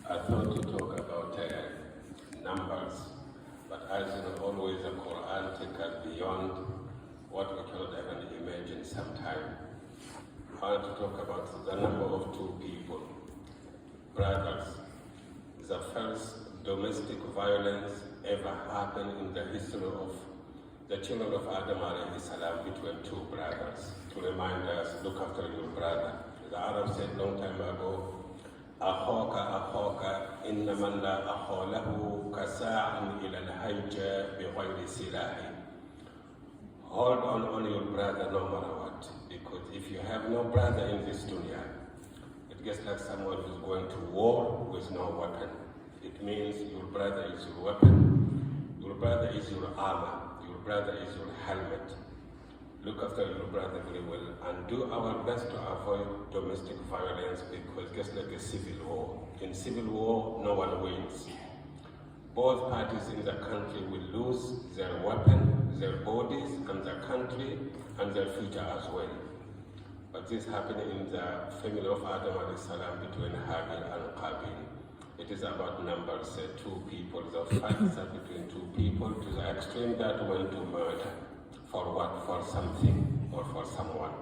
I thought to talk about numbers, but as you know, always the Quran takes us beyond what we cannot even imagine sometime. I want to talk about the number of two people, brothers. The first domestic violence ever happened in the history of the children of Adam alayhi salam between two brothers. To remind us, look after your brother. The Arabs said long time ago, أخوك أخوك إنما لا أخو له كساع إلى الحج بغير سلاح. Hold on your brother no matter what, because if you have no brother in this dunya, it gets like someone who's going to war with no weapon. It means your brother is your weapon, your brother is your armor, your brother is your helmet. Look after your brother very well and do our best to avoid domestic violence, because it's just like a civil war. In civil war, no one wins. Both parties in the country will lose their weapon, their bodies, and their country, and their future as well. But this happened in the family of Adam alayhi salam between Habil and Qabil. It is about numbers, two people. The fight is between two people to the extreme that went to murder. For what? For something or for someone.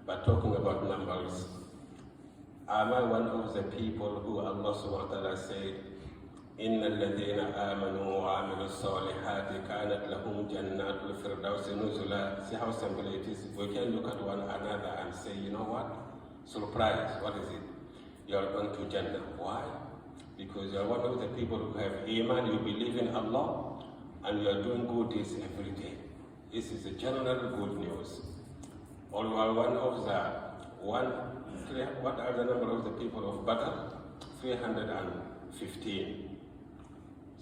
But talking about numbers, am I one of the people who Allah subhanahu wa ta'ala said, إِنَّ الَّذِينَ آمَنُوا وَعَمِلُوا الصَّالِحَاتِ كَانَتْ لَهُمْ جَنَّاتُ الْفِرْدَوْسِ نُزُلًا. See how simple it is. We can look at one another and say, you know what? Surprise. What is it? You are going to Jannah. Why? Because you are one of the people who have iman, you believe in Allah, and you are doing good deeds every day. This is a general good news. Or you are one of the what are the number of the people of Badr? 315.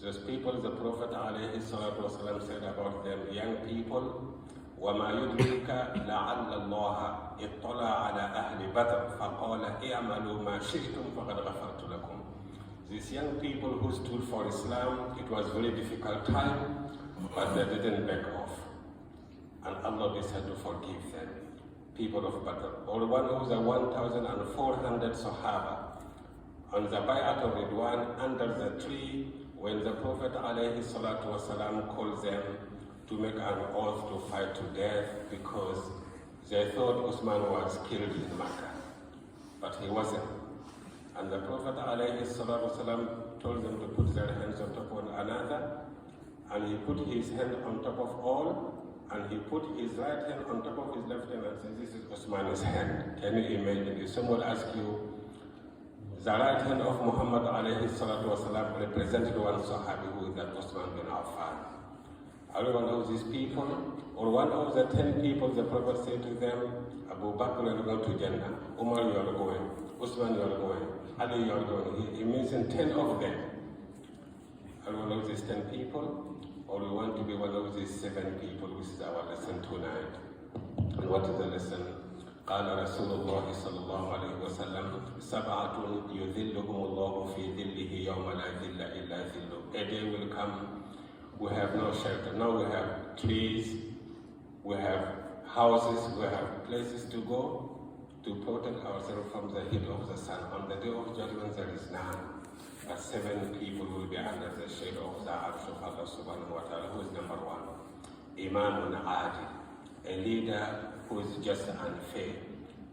Those people, the Prophet ﷺ said about them, young people, وَمَا يُدْرِكَ لَعَلَّ اللَّهَ اطَّلَعَ عَلَى أَهْلِ بَدْرٍ فَقَالَ اِعْمَلُوا مَا شِئْتُمْ فَقَدْ غَفَرْتُ لَكُمْ. These young people who stood for Islam, it was a very difficult time, but they didn't back off. And Allah decided to forgive them. People of Badr, or one of the 1,400 Sahaba, on the Bay'at of Ridwan, under the tree, when the Prophet ﷺ called them to make an oath to fight to death, because they thought Usman was killed in Makkah, but he wasn't. And the Prophet ﷺ told them to put their hands on top of one another, and he put his hand on top of all, and he put his right hand on top of his left hand and said, this is Usman's hand. Can you imagine? If someone asks you, the right hand of Muhammad ﷺ represented one Sahabi, who is that Usman bin Affan. Are you one of these people? Or one of the 10 people, the Prophet said to them, Abu Bakr, you are going to Jannah. Umar, you are going. Usman, you are going. Ali, you are going. He mentioned 10 of them. Are you one of these 10 people? Or we want to be one of these 7 people, which is our lesson tonight. And what is the lesson? قال رسول الله صلى الله عليه وسلم سبعة يذلهم الله في ذله يوم لا ذل إلا ذله. A day will come, we have no shelter. Now we have trees, we have houses, we have places to go to protect ourselves from the heat of the sun. On the day of judgment there is none. But 7 people will be under the shade of the arsh of Allah subhanahu wa ta'ala. Who is number 1? Imam Adil, a leader who is just and fair,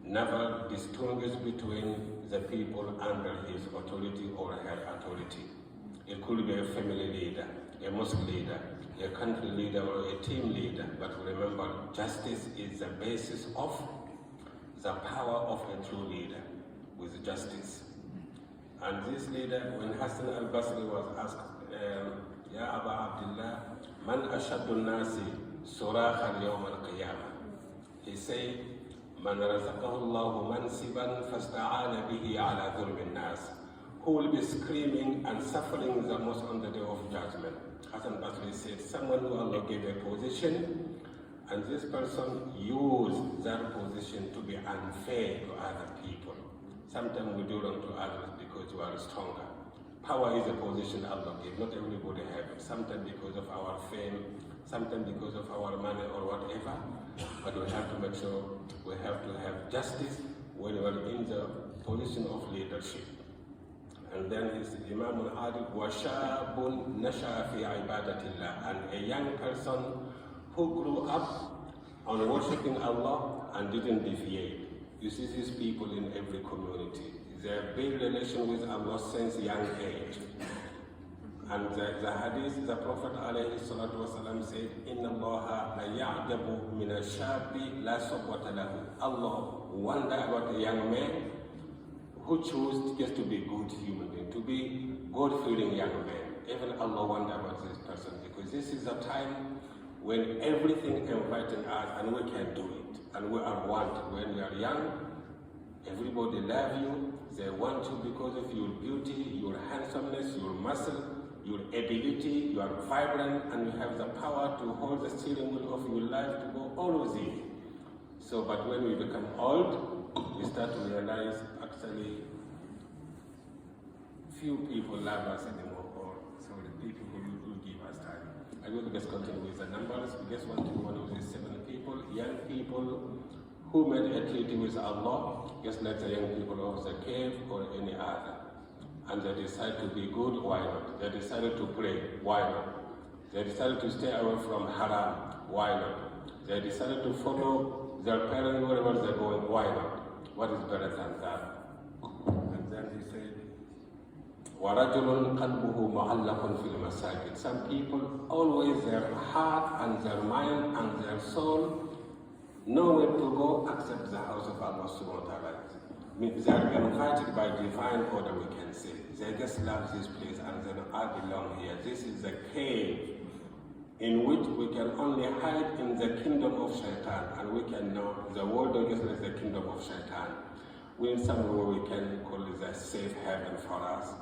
never distinguishes between the people under his authority or her authority. It could be a family leader, a mosque leader, a country leader, or a team leader. But remember, justice is the basis of the power of a true leader, with justice. And this leader, when Hassan al-Basri was asked, Ya Aba Abdullah, Man ashaddu nasi suraha al-yawm al-qiyamah? He said, Man razaqahu Allahu mansiban fasta'ala bihi ala dhulmin nas. Who will be screaming and suffering the most on the day of judgment? Hassan al-Basri said, someone who Allah gave a position, and this person used that position to be unfair to other people. Sometimes we do wrong to others because you are stronger. Power is a position Allah gave. Not everybody has it. Sometimes because of our fame, sometimes because of our money or whatever. But we have to make sure we have to have justice when we are in the position of leadership. And then is Imam al-Adil, وَشَابٌ نَشَأَ فِي عِبَادَةِ اللَّهِ, and a young person who grew up on worshipping Allah and didn't deviate. You see these people in every community. They build relation with Allah since young age. And the hadith, the Prophet ﷺ said, إِنَّ اللَّهَ لَيَعْجَبُ مِنَ الشَّابِّ لَا صَبْوَةَ لَهُ. Allah wonder about a young man who chose just to be a good human being, to be God-fearing young man. Even Allah wonder about this person, because this is a time when everything inviting us and we can do it. And we are wanted. When we are young, everybody love you. They want you because of your beauty, your handsomeness, your muscle, your ability. You are vibrant and you have the power to hold the steering wheel of your life to go always in. So, but when we become old, we start to realize actually few people love us anymore, or so the people who give us time. I will just continue with the numbers. We just want to be one of these 7 people, young people who made a treaty with Allah, just like the young people of the cave or any other. And they decided to be good, why not? They decided to pray, why not? They decided to stay away from haram, why not? They decided to follow their parents wherever they're going, why not? What is better than that? And then he said, وَرَجُلٌ قَلْبُهُ مُعَلَّقٌ فِي الْمَسَاجِدِ. Some people, always their heart and their mind and their soul nowhere to go except the house of Allah subhanahu wa ta'ala. They are invited by divine order, we can say. They just love this place and they know, I belong here. This is the cave in which we can only hide in the kingdom of shaitan, and we can know the world is like the kingdom of shaitan. We in somewhere we can call it the safe haven for us.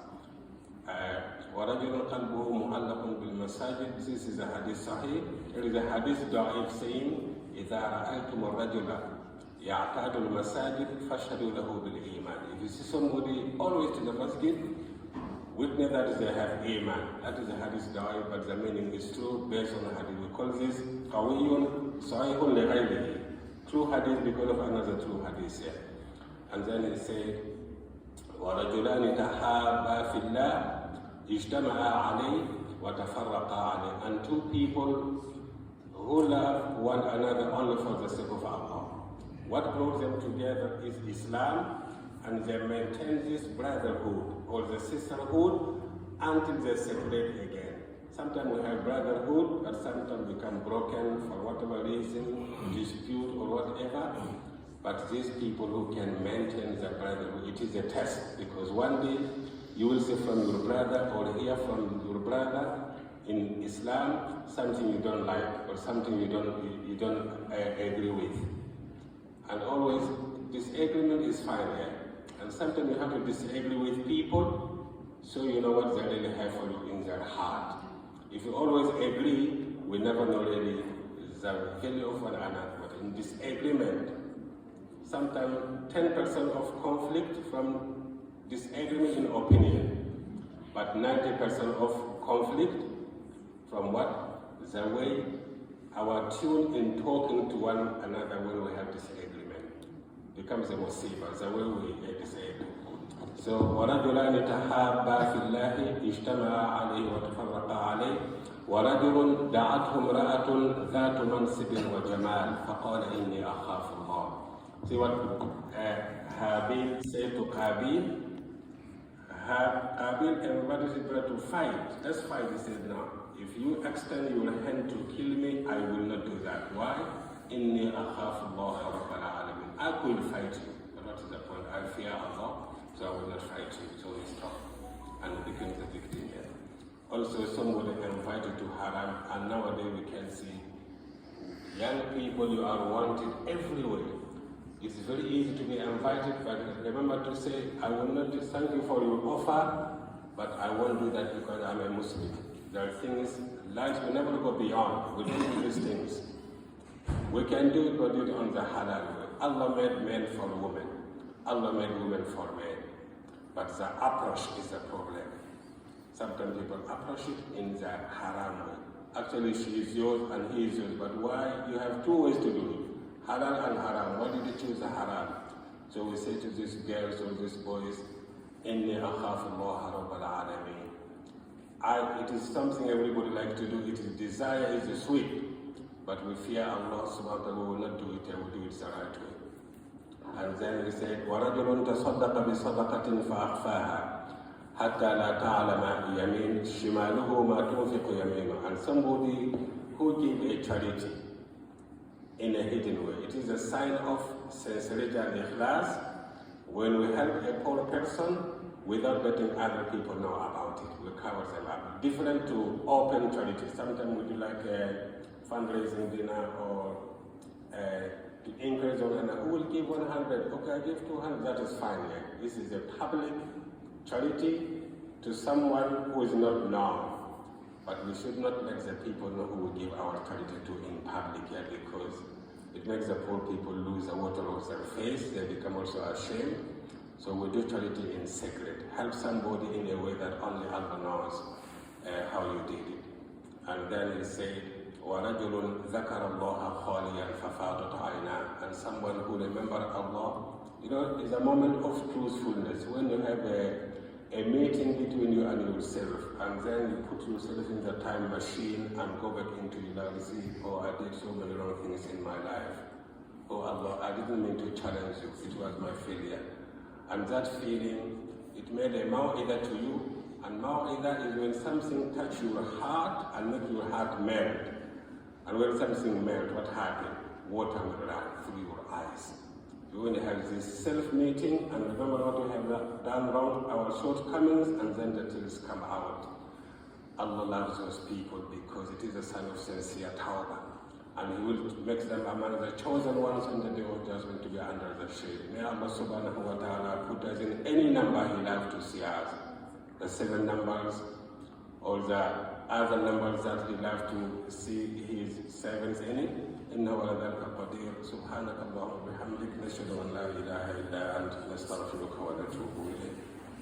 وَرَجُلٌ قَلْبُهُ مُعَلَّقٌ بِالْمَسَاجِدِ. This is a hadith sahih. It is a hadith da'if saying, إِذَا رَأَيْتُمُ الرَّجُلَ يَعْتَادُ الْمَسَاجِدِ فَاشْهَدُوا لَهُ بِالْإِيمَانِ. If you see somebody always to the masjid, witness that they have iman. That is a hadith da'if, but the meaning is true based on the hadith. We call this قَوِيٌّ صَحِيحٌ لِغَيْرِهِ. True hadith because of another true hadith here. And then he said, وَرَجُلَانِ تَحَابَا فِي اللَّهِ اجْتَمَعَا عَلَيْهِ وَتَفَرَّقَا عَلَيْهِ. And 2 people who love one another only for the sake of Allah. What brought them together is Islam, and they maintain this brotherhood or the sisterhood until they separate again. Sometimes we have brotherhood, but sometimes become broken for whatever reason, dispute or whatever. But these people who can maintain the brotherhood, it is a test, because one day you will see from your brother or hear from your brother in Islam something you don't like or something you don't agree with. And always disagreement is fine here. And sometimes you have to disagree with people so you know what they really have for you in their heart. If you always agree, we never know really the value of one another. But in disagreement, sometimes 10% of conflict from disagreement in opinion, but 90% of conflict from what? The way our tune in talking to one another when we have disagreement becomes a musiba, the way we disagree. So, وَرَجُلَانِ تَحَابَا فِي اللَّهِ اجْتَمَعَا عَلَيْهِ وَتَفَرَّقَا عَلَيْهِ وَرَجُلٌ دَعَتْهُ امْرَأَةٌ ذَاتُ مَنْصِبٍ وَجَمَالٍ فَقَالَ إِنِّي أَخَافُ اللَّهِ. See what Habil said to Qabil? Qabil, everybody is ready to fight. Let's fight. He said, no. If you extend your hand to kill me, I will not do that. Why? إِنِّي أَخَافُ اللَّهَ رَبَّ الْعَالَمِينَ. I will fight you. But what is the point? I fear Allah, so I will not fight you. So he stopped and became the victim here. Also, somebody invited to haram, and nowadays we can see young people, you are wanted everywhere. It's very easy to be invited, but remember to say, I will not thank you for your offer, but I won't do that because I'm a Muslim. There are things, life will never go beyond. We do these things. We can do it, but do it on the halal way. Allah made men for women. Allah made women for men. But the approach is the problem. Sometimes people approach it in the haram way. Actually, she is yours and he is yours. But why? You have 2 ways to do it. Halal and haram. Why did you choose the haram? So we say to these girls or these boys, Inni akhafu Allah Rabbal Alameen. It is something everybody likes to do. It is desire is sweet, but we fear Allah subhanahu wa ta'ala will not do it and we do it the right way. And then he said, وَرَجُلٌ تَصَدَّقَ بِصَدَقَةٍ فَأَخْفَاهَا حَتَّى لَا تَعْلَمَ يَمِينُ شِمَالُهُ مَا تُنْفِقُ يَمِينُ. And somebody who gives a charity in a hidden way. It is a sign of sincerity and ikhlas when we help a poor person without letting other people know about it. We cover them up. Different to open charity. Sometimes we do like a fundraising dinner or to encourage one, and who will give 100? Okay, I give 200. That is fine. Yeah. This is a public charity to someone who is not known. But we should not let the people know who we give our charity to in public, yeah, because it makes the poor people lose the water off their face. They become also ashamed. So we do charity in secret. Help somebody in a way that only Allah knows how you did it. And then he said, وَرَجُلٌ ذَكَرَ اللَّهَ خَالِيًا فَفَاضَتْ عَيْنَاهُ. And someone who remembers Allah. You know, it's a moment of truthfulness. When you have a meeting between you and yourself, and then you put yourself in the time machine and go back into reality. Oh, I did so many wrong things in my life. Oh Allah, I didn't mean to challenge you. It was my failure. And that feeling, it made a maw'idah to you. And maw'idah is when something touches your heart and makes your heart melt. And when something melts, what happens? Water will run through your eyes. You only have this self-meeting and remember what we have done wrong, our shortcomings, and then the tears come out. Allah loves those people because it is a sign of sincere tawbah. And He will make them among the chosen ones on the day of judgment to be under the shade. May Allah subhanahu wa ta'ala put us in any number He loves to see us. The 7 numbers or the other numbers that He loves to see His servants in it. إنه على ذلك قدير سبحانك اللهم وبحمدك نشهد أن لا إله إلا أنت نستغفرك ونتوب إليك